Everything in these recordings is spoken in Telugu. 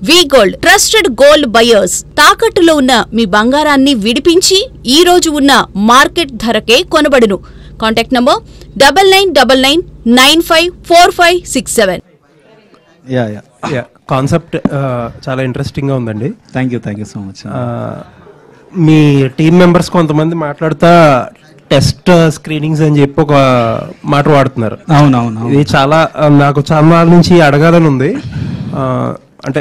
వి గోల్డ్ ట్రస్టెడ్ గోల్డ్ బయర్స్. తాకట్టులో ఉన్న మీ బంగారాన్ని విడిపించి ఈ రోజు ఉన్న మార్కెట్ ధరకే కొనబడును. Contact number 9999954567. కాన్సెప్ట్ చాలా ఇంట్రెస్టింగ్ గా ఉందండి. Thank you so much. మీ టీం మెంబర్స్ కొంతమంది మాట్లాడుతా టెస్ట్ స్క్రీనింగ్స్ అని చెప్పి ఒక మాట వాడుతున్నారు. అవునవును, ఇది చాలా నాకు చాలా నుంచి అడగాలని ఉంది. అంటే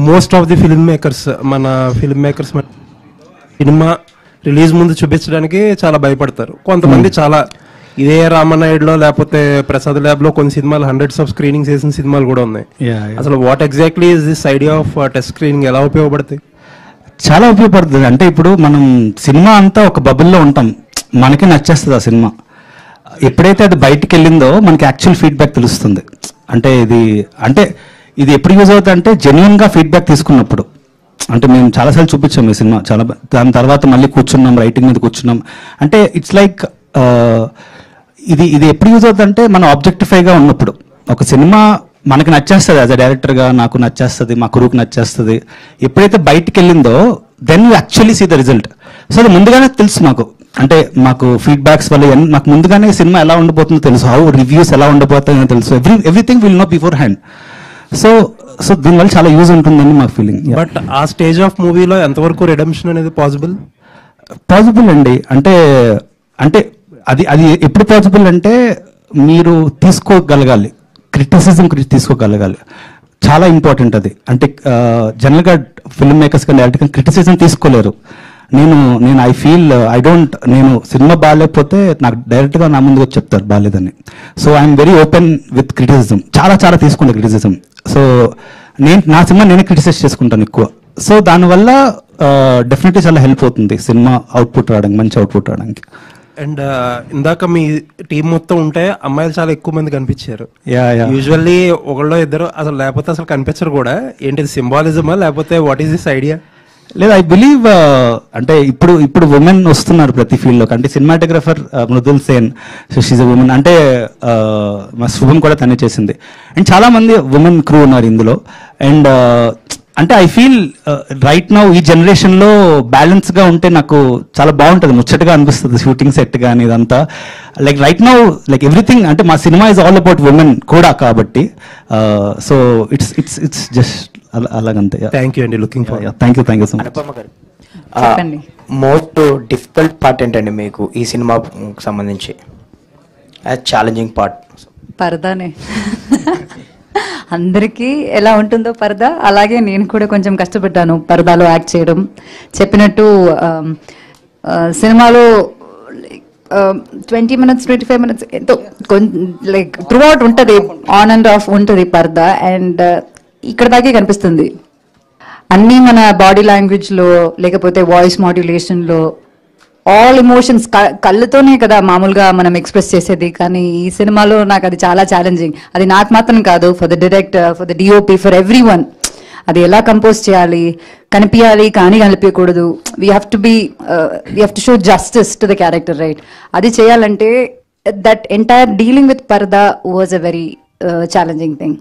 most of the film makers cinema release ముందు చూపించడానికి చాలా భయపడతారు. కొంతమంది చాలా ఇదే రామనాయుడులో లేకపోతే ప్రసాద్ ల్యాబ్ లో కొన్ని సినిమాలు హండ్రెడ్స్ ఆఫ్ స్క్రీనింగ్స్ చేసిన సినిమాలు కూడా ఉన్నాయి. అసలు what exactly is this idea of test screening, ఎలా ఉపయోగపడతాయి? చాలా ఉపయోగపడుతుంది. అంటే ఇప్పుడు మనం సినిమా అంతా ఒక బబుల్లో ఉంటాం, మనకి నచ్చేస్తుంది ఆ సినిమా. ఎప్పుడైతే అది బయటికి వెళ్ళిందో మనకి యాక్చువల్ ఫీడ్బ్యాక్ తెలుస్తుంది. అంటే ఇది ఎప్పుడు యూజ్ అవుతుంది అంటే జెన్యున్గా ఫీడ్బ్యాక్ తీసుకున్నప్పుడు. అంటే మేము చాలాసార్లు చూపించాం ఈ సినిమా, దాని తర్వాత మళ్ళీ కూర్చున్నాం, రైటింగ్ మీద కూర్చున్నాం. అంటే ఇట్స్ లైక్ ఇది ఎప్పుడు యూజ్ అవుతుంది అంటే మనం ఆబ్జెక్టిఫైగా ఉన్నప్పుడు. ఒక సినిమా మనకి నచ్చేస్తుంది, యాజ్ అ డైరెక్టర్గా నాకు నచ్చేస్తుంది, మా క్రూకి నచ్చేస్తుంది. ఎప్పుడైతే బయటికి వెళ్ళిందో then you actually see the result. So అది ముందుగానే తెలుసు మాకు. అంటే మాకు ఫీడ్బ్యాక్స్ వల్ల మాకు ముందుగానే సినిమా ఎలా ఉండబోతుందో తెలుసు, హౌ రివ్యూస్ ఎలా ఉండబోతుందో తెలుసు. Everything will know before hand. So దీనివల్ల చాలా యూజ్ ఉంటుందని మాకు ఫీలింగ్. బట్ ఆ స్టేజ్ ఆఫ్ మూవీలో ఎంతవరకు రిడెంప్షన్ అనేది పాసిబుల్ అండి? అంటే అది ఎప్పుడు పాసిబుల్ అంటే మీరు తీసుకోగలగాలి, క్రిటిసిజం తీసుకోగలగాలి. చాలా ఇంపార్టెంట్ అది. అంటే జనరల్గా ఫిల్మ్ మేకర్స్ కానీ డైరెక్టర్ క్రిటిసిజం తీసుకోలేరు. నేను నేను సినిమా బాగాలేకపోతే నాకు డైరెక్ట్గా నా ముందుగా చెప్తారు బాగాలేదని. So I'm very open with criticism. చాలా తీసుకుంటా క్రిటిసిజం. సో నా సినిమా నేనే క్రిటిసైజ్ చేసుకుంటాను ఎక్కువ. సో దానివల్ల డెఫినెట్లీ చాలా హెల్ప్ అవుతుంది సినిమా అవుట్పుట్ రావడానికి, మంచి అవుట్పుట్ రావడానికి. అండ్ ఇందాక మీ టీం మొత్తం ఉంటే అమ్మాయిలు చాలా ఎక్కువ మంది కనిపించారు. యూజువల్లీ ఒకళ్ళో ఇద్దరు అసలు, లేకపోతే అసలు కనిపించరు కూడా. ఏంటి సింబాలిజమా లేకపోతే వాట్ ఈస్ దిస్ ఐడియా? లేదు, ఐ బిలీవ్ అంటే ఇప్పుడు ఉమెన్ వస్తున్నారు ప్రతి ఫీల్డ్లోకి. అంటే cinematographer Mridul Sen, so she's a women. అంటే మా శుభం కూడా తనే చేసింది. అండ్ చాలా మంది ఉమెన్ క్రూ ఉన్నారు ఇందులో. అండ్ అంటే ఐ ఫీల్ రైట్ నౌ ఈ జనరేషన్లో బ్యాలెన్స్గా ఉంటే నాకు చాలా బాగుంటుంది, ముచ్చటగా అనిపిస్తుంది షూటింగ్ సెట్ కానీ ఇదంతా. Like right now like everything, అంటే మా cinema is all about women కూడా కాబట్టి. సో ఇట్స్ జస్ట్ అలాగంతే. థ్యాంక్ యూ అండి. Looking for. Thank you so much. Most difficult part ఏంటండి మీకు ఈ సినిమాకు సంబంధించి? ఛాలెంజింగ్ పార్ట్ పరదానే. అందరికీ ఎలా ఉంటుందో పరదా, అలాగే నేను కూడా కొంచెం కష్టపడ్డాను పరదాలో యాక్ట్ చేయడం. చెప్పినట్టు సినిమాలో 20 minutes 25 minutes ఎంతో లైక్ త్రూ అవుట్ ఉంటుంది, ఆన్ అండ్ ఆఫ్ ఉంటుంది పరదా. అండ్ ఇక్కడ దాకే కనిపిస్తుంది అన్నీ మన బాడీ లాంగ్వేజ్లో, లేకపోతే వాయిస్ మాడ్యులేషన్లో, ఆల్ ఎమోషన్స్ కళ్ళతోనే కదా మామూలుగా మనం ఎక్స్ప్రెస్ చేసేది. కానీ ఈ సినిమాలో నాకు అది చాలా ఛాలెంజింగ్. అది నాకు మాత్రం కాదు, for the director, for the DOP, for everyone. అది ఎలా కంపోజ్ చేయాలి, కనిపించాలి కానీ కనిపించకూడదు. We have to show justice to the character, right? అది చేయాలంటే that entire dealing with purdah was a very challenging thing.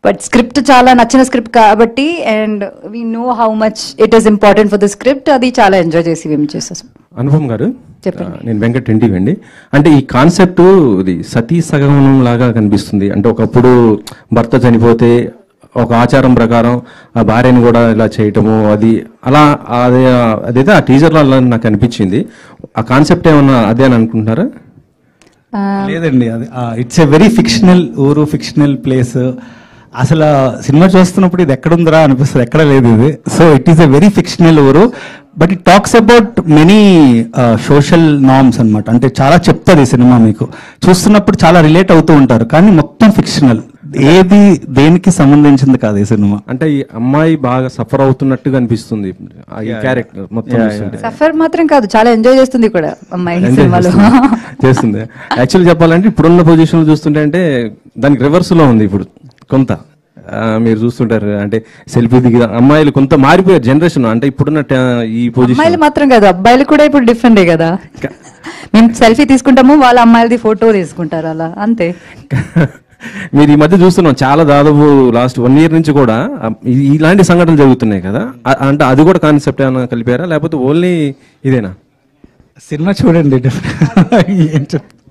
But script చాలా నచ్చిన స్క్రిప్ట్ కాబట్టి, and we know how much it is important for the script. అది చాలా ఎంజాయ్ చేసి మేము చేస్తాం. అనుపమ్ గారు, చెప్పండి. నేను వెంకట్ ఇంటికి అండి. అంటే ఈ కాన్సెప్ట్ ఇది సతీ సగమనం లాగా కనిపిస్తుంది. అంటే ఒకప్పుడు భర్త చనిపోతే ఒక ఆచారం ప్రకారం ఆ భార్యను కూడా ఇలా చేయటము, అది అలా అదైతే ఆ టీజర్లో అలా నాకు అనిపించింది. ఆ కాన్సెప్ట్ ఏమన్నా అదే అని అనుకుంటున్నారా? లేదండి, అది ఇట్స్ ఎ వెరీ ఫిక్షనల్ ఊరు, ఫిక్షనల్ ప్లేస్. అసలు సినిమా చూస్తున్నప్పుడు ఇది ఎక్కడుందిరా అనిపిస్తుంది, ఎక్కడ లేదు ఇది. So it is a very fictional ఊరు, but it talks about many social norms అనమాట. అంటే చాలా చెప్తుంది సినిమా, మీకు చూస్తున్నప్పుడు చాలా రిలేట్ అవుతూ ఉంటారు, కానీ మొత్తం ఫిక్షనల్, ఏది దేనికి సంబంధించింది కాదు ఈ సినిమా. అంటే ఈ అమ్మాయి బాగా సఫర్ అవుతున్నట్టుగా అనిపిస్తుంది ఈ క్యారెక్టర్ మొత్తం. సఫర్ మాత్రం కాదు, చాలా ఎంజాయ్ చేస్తుంది కూడా అమ్మాయి సినిమాలో. చేస్తుంది. యాక్చువల్లీ చెప్పాలంటే ఇప్పుడున్న పొజిషన్ చూస్తుంటే అంటే దానికి రివర్స్ లో ఉంది ఇప్పుడు కొంత. మీరు చూస్తుంటారు అంటే సెల్ఫీ దిగి అమ్మాయిలు కొంత మారిపోయారు జనరేషన్. అంటే ఇప్పుడున్న ఈ పొజిషన్ అమ్మాయిలు మాత్రం కాదు, అబ్బాయిలు కూడా ఇప్పుడు డిఫరెంటే కదా. మేము సెల్ఫీ తీసుకుంటాము, వాళ్ళ అమ్మాయిలది ఫోటో తీసుకుంటారు, అలా అంతే. మీరు ఈ మధ్య చూస్తున్నాం చాలా దాదాపు లాస్ట్ 1 year నుంచి కూడా ఇలాంటి సంఘటనలు జరుగుతున్నాయి కదా, అంటే అది కూడా కాన్సెప్ట్ ఏమైనా కలిపారా లేకపోతే ఓన్లీ ఇదేనా? సినిమా చూడండి. ఏం చెప్తా